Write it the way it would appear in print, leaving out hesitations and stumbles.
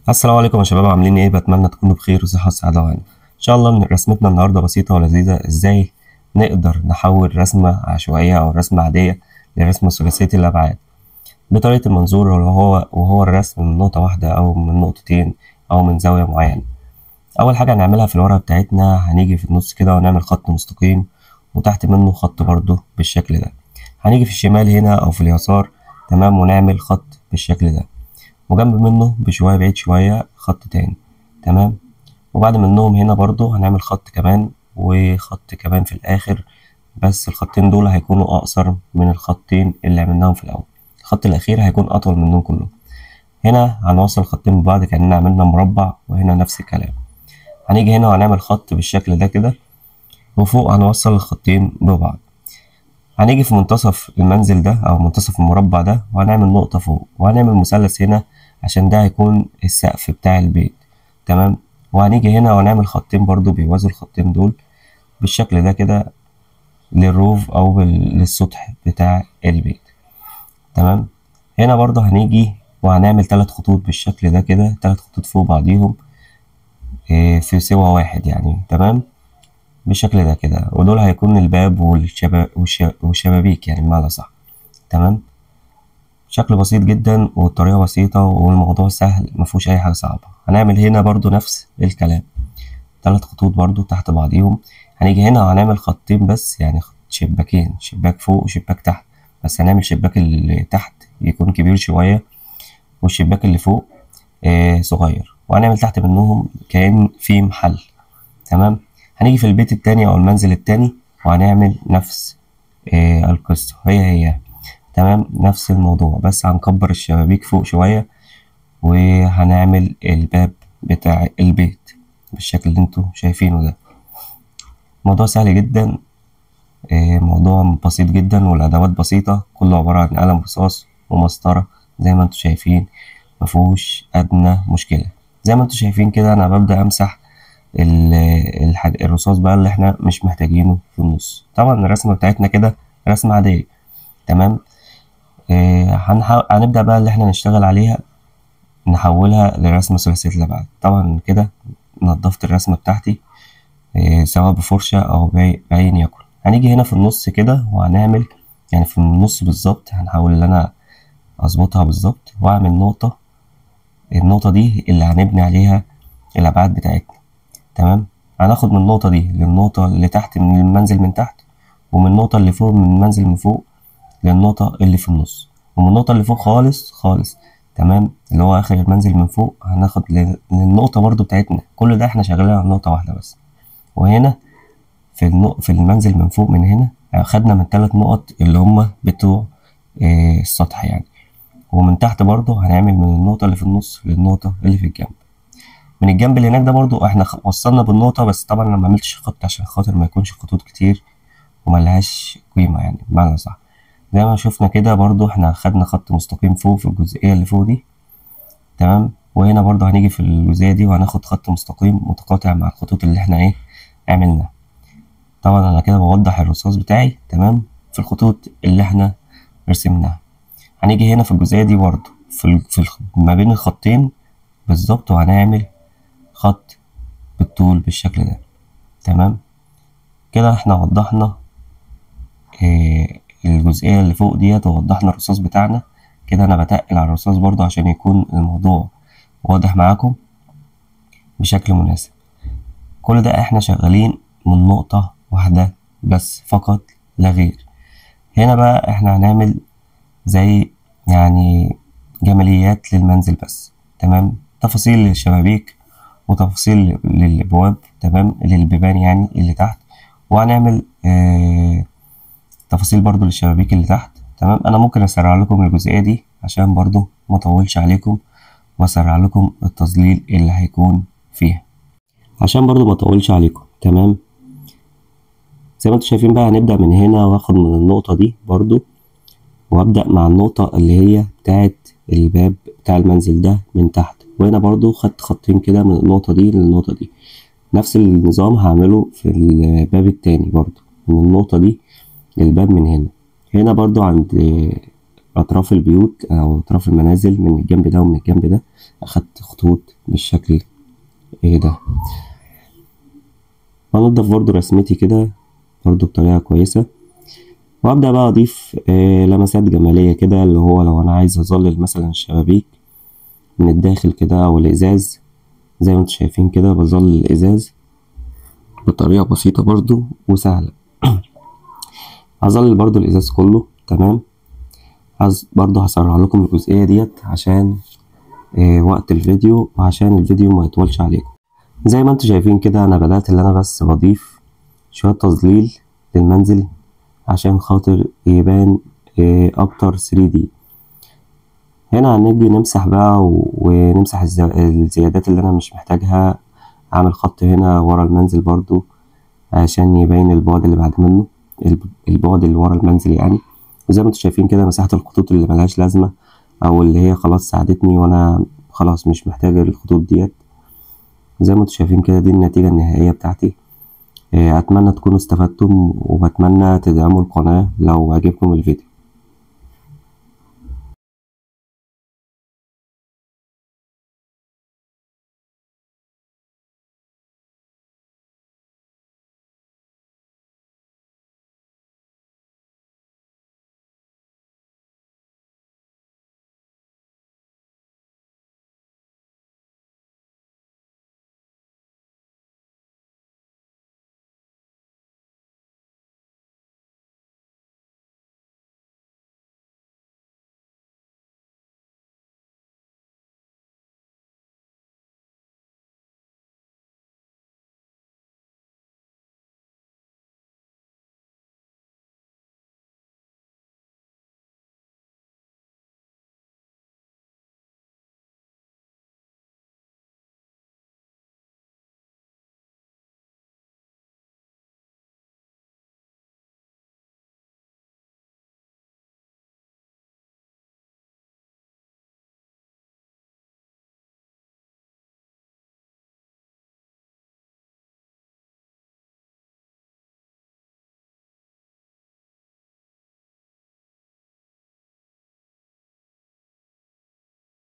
السلام عليكم يا شباب، عاملين ايه؟ بتمنى تكونوا بخير وصحة وسعادة وهنا. ان شاء الله إن رسمتنا النهارده بسيطة ولذيذة. ازاي نقدر نحول رسمة عشوائية او رسمة عادية لرسمة ثلاثية الابعاد بطريقة المنظور، وهو الرسم من نقطة واحدة او من نقطتين او من زاوية معينة. اول حاجة هنعملها في الورقة بتاعتنا، هنيجي في النص كده ونعمل خط مستقيم وتحت منه خط برضه بالشكل ده. هنيجي في الشمال هنا او في اليسار، تمام، ونعمل خط بالشكل ده، وجنب منه بشوية بعيد شوية خط تاني، تمام. وبعد منهم هنا برضو هنعمل خط كمان وخط كمان في الآخر، بس الخطين دول هيكونوا أقصر من الخطين اللي عملناهم في الأول. الخط الأخير هيكون أطول منهم كلهم. هنا هنوصل الخطين ببعض كأننا عملنا مربع، وهنا نفس الكلام. هنيجي هنا وهنعمل خط بالشكل ده كده، وفوق هنوصل الخطين ببعض. هنيجي في منتصف المنزل ده أو منتصف المربع ده وهنعمل نقطة فوق، وهنعمل مثلث هنا عشان ده هيكون السقف بتاع البيت، تمام. وهنيجي هنا ونعمل خطين برضو بيوازوا الخطين دول بالشكل ده كده للروف أو للسطح بتاع البيت، تمام. هنا برضو هنيجي وهنعمل 3 خطوط بالشكل ده كده، 3 خطوط فوق بعضيهم في سوا واحد يعني، تمام، بالشكل ده كده. ودول هيكون الباب والشبابيك يعني بمعنى صح، تمام. شكل بسيط جدا والطريقة بسيطة والموضوع سهل، مفهوش أي حاجة صعبة. هنعمل هنا برضو نفس الكلام، 3 خطوط برضو تحت بعضيهم. هنيجي هنا وهنعمل خطين بس، يعني شباكين، شباك فوق وشباك تحت. بس هنعمل شباك اللي تحت يكون كبير شوية، والشباك اللي فوق صغير، وهنعمل تحت منهم كأن في محل، تمام. هنيجي في البيت التاني أو المنزل التاني وهنعمل نفس القصة، هي تمام، نفس الموضوع، بس هنكبر الشبابيك فوق شوية، وهنعمل الباب بتاع البيت بالشكل اللي انتوا شايفينه ده. موضوع سهل جدا، موضوع بسيط جدا، والأدوات بسيطة، كله عبارة عن قلم رصاص ومسطرة زي ما انتوا شايفين، مفهوش أدنى مشكلة. زي ما انتوا شايفين كده أنا ببدأ أمسح الرصاص بقى اللي احنا مش محتاجينه في النص. طبعا الرسمة بتاعتنا كده رسمة عادية، تمام. هنبدأ بقى اللي احنا نشتغل عليها، نحولها لرسمة ثلاثية الأبعاد. طبعا كده نضفت الرسمة بتاعتي سواء بفرشة أو بأي يكن. هنيجي هنا في النص كده وهنعمل، يعني في النص بالظبط هنحاول إن أنا أظبطها بالظبط وأعمل نقطة. النقطة دي اللي هنبني عليها الأبعاد بتاعتنا، تمام. هناخد من النقطة دي للنقطة اللي تحت من المنزل من تحت، ومن النقطة اللي فوق من المنزل من فوق للنقطة اللي في النص، ومن النقطة اللي فوق خالص خالص، تمام، اللي هو آخر المنزل من فوق هناخد للنقطة برضو بتاعتنا. كل ده احنا شغالين على نقطة واحدة بس. وهنا في المنزل من فوق من هنا خدنا من 3 نقط اللي هما بتوع السطح يعني. ومن تحت برضو هنعمل من النقطة اللي في النص للنقطة اللي في الجنب. من الجنب اللي هناك ده برضو احنا وصلنا بالنقطة، بس طبعا انا معملتش خط عشان خاطر ما يكونش خطوط كتير وملهاش قيمة يعني بمعنى صح. زي ما شفنا كده برضو احنا خدنا خط مستقيم فوق في الجزئية اللي فوق دي، تمام. وهنا برضو هنيجي في الجزئية دي وهناخد خط مستقيم متقاطع مع الخطوط اللي احنا ايه عملناها. طبعا انا كده بوضح الرصاص بتاعي، تمام، في الخطوط اللي احنا رسمناها. هنيجي هنا في الجزئية دي برضو ما بين الخطين بالظبط، وهنعمل خط بالطول بالشكل ده، تمام. كده احنا وضحنا الجزئية اللي فوق ديت ووضحنا الرصاص بتاعنا. كده انا بتقل على الرصاص برضو عشان يكون الموضوع واضح معاكم بشكل مناسب. كل ده احنا شغالين من نقطة واحدة بس فقط لا غير. هنا بقى احنا هنعمل زي يعني جماليات للمنزل بس، تمام، تفاصيل للشبابيك وتفاصيل للابواب، تمام، للبيبان يعني اللي تحت. وهنعمل تفاصيل برضو للشبابيك اللي تحت، تمام. انا ممكن اسرع لكم الجزئية دي عشان برضو ما اطولش عليكم، واسرع لكم التظليل اللي هيكون فيها عشان برضو ما اطولش عليكم، تمام. زي ما انتم شايفين بقى هنبدأ من هنا واخد من النقطة دي برضو، وابدأ مع النقطة اللي هي بتاعت الباب بتاع المنزل ده من تحت. وهنا برضو خدت خطين كده من النقطة دي للنقطة دي. نفس النظام هعمله في الباب التاني برضو، من النقطة دي للباب من هنا. هنا برضو عند أطراف البيوت أو أطراف المنازل من الجنب ده ومن الجنب ده اخدت خطوط بالشكل ده. هنضف برضو رسمتي كده برضو بطريقة كويسة، وابدأ بقى اضيف لمسات جمالية كده، اللي هو لو انا عايز اظلل مثلا الشبابيك من الداخل كده او الازاز، زي ما انتم شايفين كده بظلل الازاز بطريقة بسيطة برضو وسهلة. هظلل برضو الازاز كله تمام. برضو هسرع لكم الجزئية ديت عشان وقت الفيديو، وعشان الفيديو ما يطولش عليكم. زي ما انتم شايفين كده انا بدأت اللي انا بس بضيف شوية تظليل للمنزل عشان خاطر يبان اكتر 3D. هنا هنيجي نمسح بقى ونمسح الزيادات اللي انا مش محتاجها. اعمل خط هنا ورا المنزل برضو عشان يبين البعد اللي بعد منه، البعد اللي ورا المنزل يعني. وزي ما انتم شايفين كده مسحت الخطوط اللي ملهاش لازمة او اللي هي خلاص ساعدتني وانا خلاص مش محتاج الخطوط ديت. زي ما انتم شايفين كده دي النتيجة النهائية بتاعتي. اتمنى تكونوا استفدتم، وبتمنى تدعموا القناة لو عجبكم الفيديو.